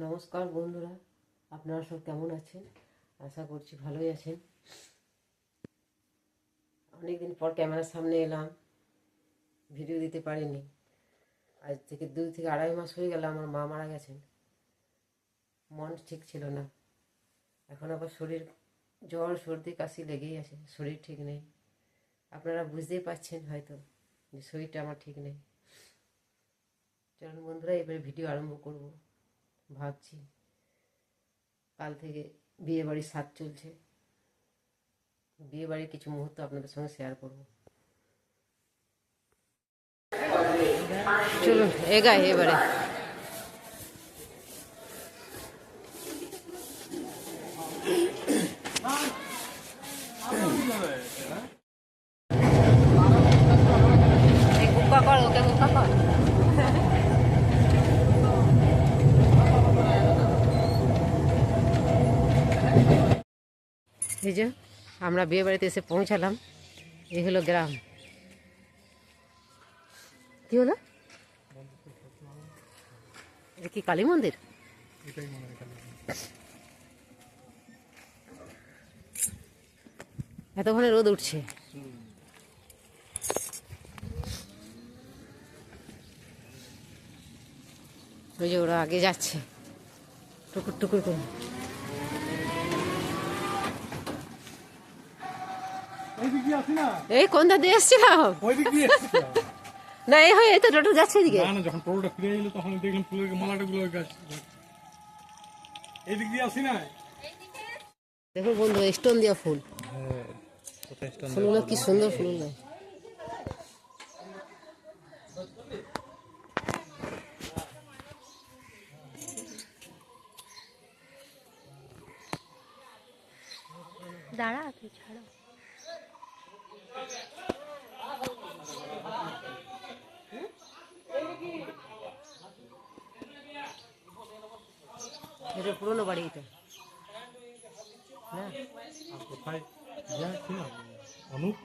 নমস্কার বন্ধুরা, আপনারা সব কেমন আছেন? আশা করছি ভালোই আছেন। অনেকদিন পর ক্যামেরার সামনে এলাম, ভিডিও দিতে পারিনি। আজ থেকে 2 থেকে আড়াই মাস হয়ে গেল আমার মা মারা গেছেন। মন ঠিক ছিল না, এখন আবার শরীর জ্বর সর্দি কাশি লেগেই আছে, শরীর ঠিক নেই। আপনারা বুঝতেই পারছেন হয়তো যে শরীরটা আমার ঠিক নেই। চলুন বন্ধুরা, এবারে ভিডিও আরম্ভ করব। ভাবছি কাল থেকে বিয়ে বাড়ির স্বাদ চলছে, বিয়ে বাড়ির কিছু মুহূর্ত আপনাদের সঙ্গে শেয়ার করব। চলুন এগাই এবারে। গুক্কা কর, ওকে গুক্কা কর। এই যে আমরা বিয়ে বাড়িতে এসে পৌঁছালাম। এই হলো গ্রাম। কি হলো? এটা কি কালী মন্দির? এতক্ষণে রোদ উঠছে। ওই যে ওরা আগে যাচ্ছে টুকুর টুকুর করে। এই কোন দা দিয়ে এসছিলাম না, এই হয় এই তো টোটো যাচ্ছে এদিকে। না যখন টোটোটা ফিরে এলো তখন দেখলাম ফুলের মালাটা গুলো গাছ এইদিক দিয়ে আসি না। দেখুন বন্ধু, স্টোন দেওয়া ফুল। ফুলগুলো কি সুন্দর ফুল। দাঁড়া তুই ছাড়ো। এটা পুরোনো বাড়ি এটা। হ্যাঁ, কোথায় ছিল অনুপ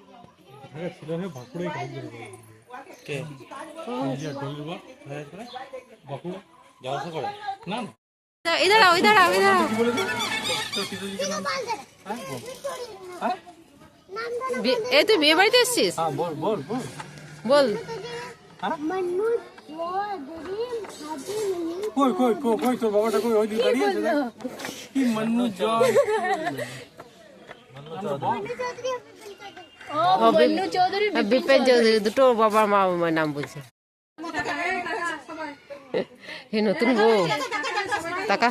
ছিল বাঁকুড়াই কে বাঁকুড়া যাওয়া আসা করে না। ইধার আও ইধার আও ইধার আও। এই তুই বিয়ে বাড়িতে এসেছিস? বল বল বল বল। কই কই কই তোর বাবাটা কই? ওই দিকে দাঁড়িয়ে আছে কি মন্নু জয় বিপেন চৌধুরী, দুটো বাবা মা নাম বলছে। হে নতুন বউ টাকা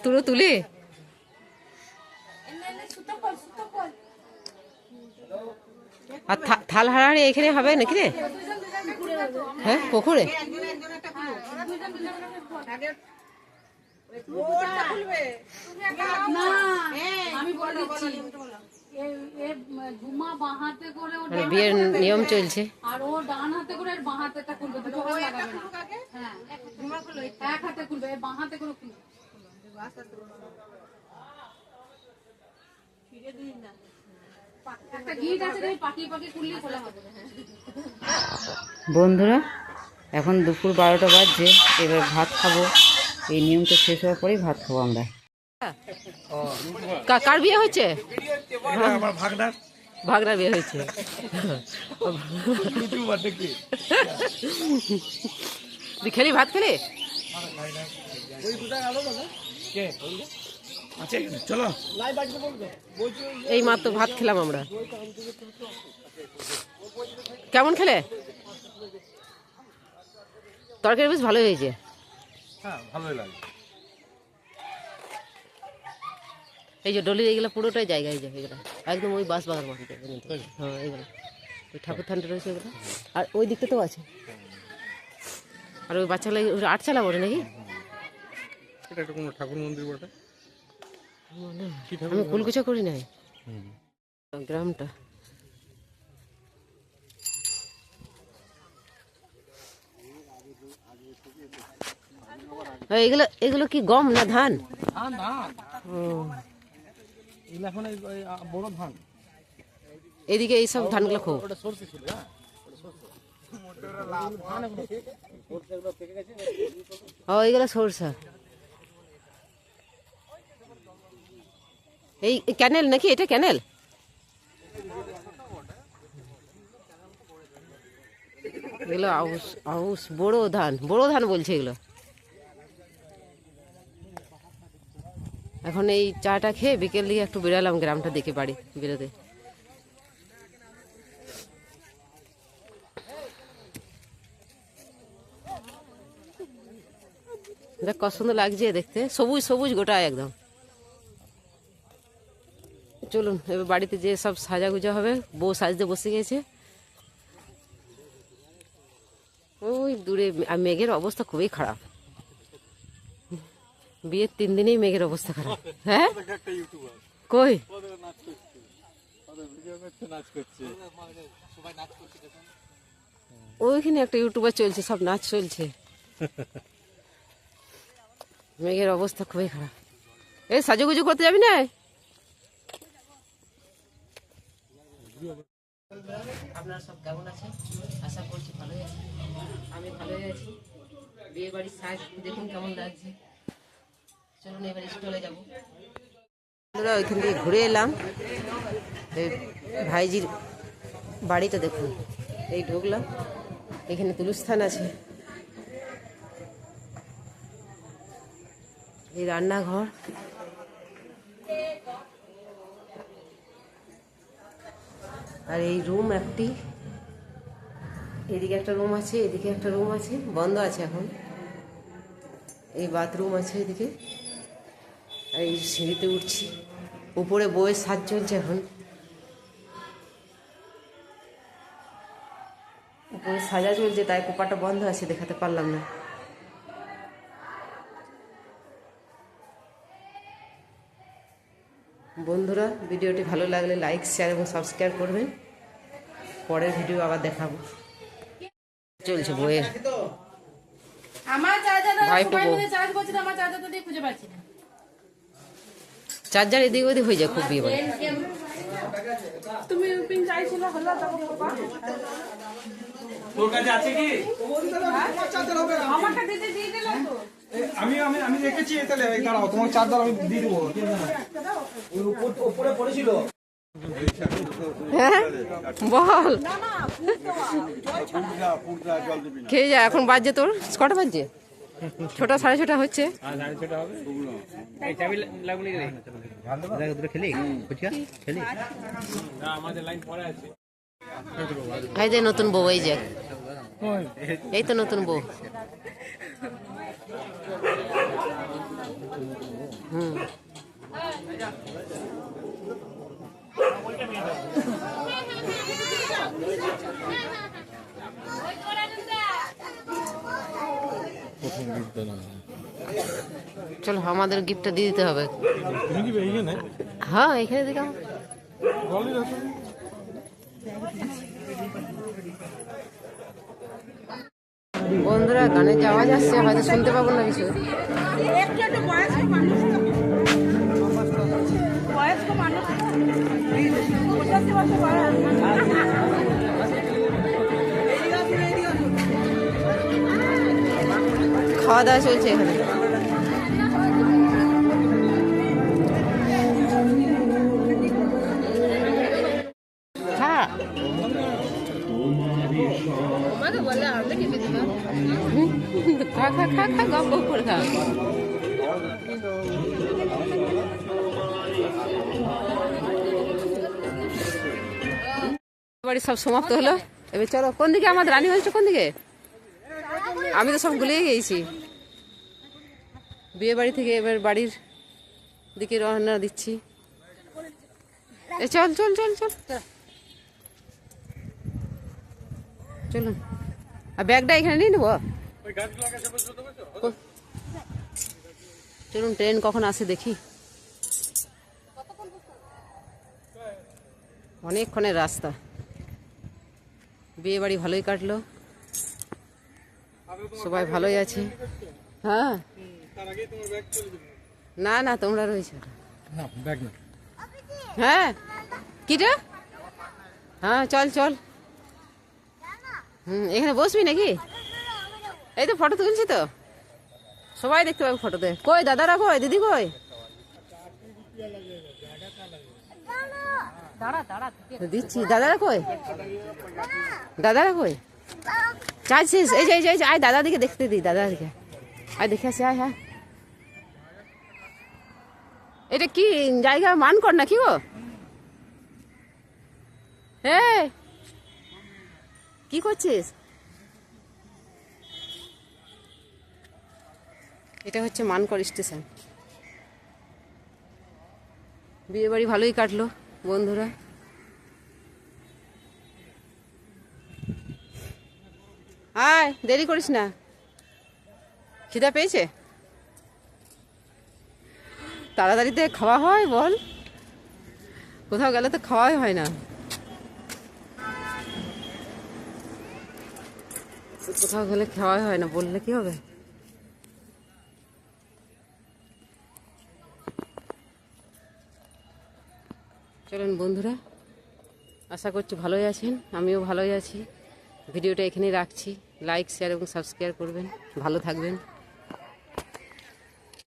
তুলো তুলি। আর থাল হারাহারি এখানে হবে নাকি রে? হ্যাঁ, পুকুরে। মানে বিয়ের নিয়ম চলছে। আর ও ডান হাতে করে বাঁ হাতেটা খুলবে, দুটো হাত লাগাবে না। হ্যাঁ, এক হাতে খুলবে, বাঁ হাতে করে খুলবে। একটা গিট আছে, পাকিয়ে পাকিয়ে খুললেই খোলা হবে। বন্ধুরা, এখন দুপুর 12টা বাজছে। এবার ভাত খাবো। এই নিয়মটা শেষ হওয়ার পরেই ভাত খাবো আমরা। কার বিয়ে হয়েছে? আমার ভাগনার ভাগনা বিয়ে হয়েছে। তুই খেলি, ভাত খেলি? চলো এই মাত্র ভাত খেলাম আমরা। কেমন খেলে? তরকারি বেশ ভালোই হয়েছে। হ্যাঁ ভালোই লাগে। এই যে ডলির এইগুলো পুরোটাই জায়গায় যায়, এগুলো একদম ওই বাস বাগান মাটিতে। হ্যাঁ, এইগুলো ওই ঠাকুর থানটা রয়েছে এগুলো। আর ওই দিকটা তো আছে। আর ওই বাচ্চাগুলো আটচালা বলে নাকি? এটা একটা কোনো ঠাকুর মন্দির বটে। আমি কুলকুচা করি নাই গ্রামটা। এগুলো এগুলো কি গম না ধান? ধান ধান। ও এগুলো এখন বড় ধান। এদিকে এই সব ধানগুলো খুব ও এইগুলো সরষা। এই ক্যানেল নাকি, এটা ক্যানেল? এগুলো আউশ আউশ বড় ধান বলছে এগুলো। এখন এই চাটা খেয়ে বিকেল দিকে একটু বেরালাম গ্রামটা দেখে, বাড়ি বেরোতে। দেখ কত সুন্দর লাগছে দেখতে, সবুজ সবুজ গোটা একদম। চলুন এবার বাড়িতে যে সব সাজা গুজা হবে, বউ সাজতে বসে গেছে। ওই দূরে মেঘের অবস্থা খুবই খারাপ, বিয়ের 3 দিনেই মেঘের অবস্থা খারাপ। হ্যাঁ কই ওইখানে একটা ইউটিউবার চলছে, সব নাচ চলছে। মেঘের অবস্থা খুবই খারাপ। এই সাজুগুজু করতে যাবি না? আপনারা সব কেমন আছেন? আশা করছি ভালোই আছেন। আমি ভালোই আছি। বিয়ে বাড়ির সাজ দেখুন কেমন লাগছে। চলুন এবার স্টলে যাবো। ওইখান থেকে ঘুরে এলাম, এই ভাইজির বাড়িতে দেখুন। এই ঢুকলাম, এখানে তুলুস্থান আছে, এই রান্নাঘর, আর এই রুম একটি, এদিকে একটা রুম আছে, এদিকে একটা রুম আছে, বন্ধ আছে এখন। এই বাথরুম আছে এদিকে, আর এই সিঁড়িতে উঠছি। উপরে বইয়ের সাজ চলছে এখন, উপরে সাজা চলছে, তাই কোপাটা বন্ধ আছে, দেখাতে পারলাম না। বন্ধুরা ভিডিওটি ভালো লাগলে লাইক, শেয়ার এবং সাবস্ক্রাইব করবেন। পরের ভিডিও আবার দেখাবো। চলছে বইয়ের আমার চার্জারটা ভাইপো সবাই বউ। মিলে চার্জ করছে, আমার চার্জারটা দিয়ে খুঁজে পাচ্ছি না। চার্জার এদিক ওদিক হয়ে যায় খুব বিয়ে বাড়ি। তুমি পিন চাইছিলে হলো তখন বাবা তোর কাছে আছে কি? আমারটা দিতে দিয়ে দিলাম তো। আমি আমি আমি রেখেছি, তাহলে দাঁড়াও, তোমার চার্জার আমি দিয়ে দেবো। উপরে পড়েছিল। হ্যাঁ বল, খেয়ে যা। এখন বাজছে তোর কটা বাজছে? 6টা 6:30 হচ্ছে। এই যে নতুন বউ, এই যে এই তো নতুন বউ। হুম চলো আমাদের গিফটটা দিয়ে দিতে হবে। তুমি কি এইখানে? হ্যাঁ এখানে দিলাম। বন্ধুরা গানের যে আওয়াজ আসছে হয়তো শুনতে পাবো না কিছু। খাওয়া দাওয়া চলছে এখানে। হ্যাঁ খা খা খা খা, গপ গপ করে খা। বাড়ি সব সমাপ্ত হলো, এবার চলো। কোন দিকে আমাদের রানী হয়েছে? কোন দিকে? আমি তো সব ভুলেই গেছি। বিয়ে বাড়ি থেকে এবার বাড়ির দিকে রওনা দিচ্ছি। চল চল চল চল চলুন। আর ব্যাগটা এখানে নিয়ে নেবো। চলুন ট্রেন কখন আসে দেখি। অনেকক্ষণের রাস্তা। বিয়ে বাড়ি ভালোই কাটলো, সবাই ভালোই আছে। হ্যাঁ না না তোমরা রয়েছে। হ্যাঁ কিটা হ্যাঁ চল চল। এখানে বসবি নাকি? এই তো ফটো তুলছি তো, সবাই দেখতে পাবে ফটোতে। কই দাদারা কই, দিদি কই? দিচ্ছি। দাদারা কই? দাদারা কই? চাইছিস? এই যে এই যে আয় দাদা দিকে দেখতে দিই, দাদা দিকে আয়, দেখে আসি আয়। হ্যাঁ এটা কি জায়গা? মান কর না কি গো? হ্যাঁ কি করছিস? এটা হচ্ছে মানকর স্টেশন। বিয়ে বাড়ি ভালোই কাটলো বন্ধুরা। আয়, দেরি করিস না। খিদা পেয়েছে? তাড়াতাড়িতে খাওয়া হয় বল, কোথাও গেলে তো খাওয়াই হয় না। কোথাও গেলে খাওয়াই হয় না, বললে কি হবে? চলুন বন্ধুরা, আশা করছি ভালোই আছেন, আমিও ভালোই আছি। ভিডিওটা এখানেই রাখছি। লাইক, শেয়ার এবং সাবস্ক্রাইব করবেন। ভালো থাকবেন।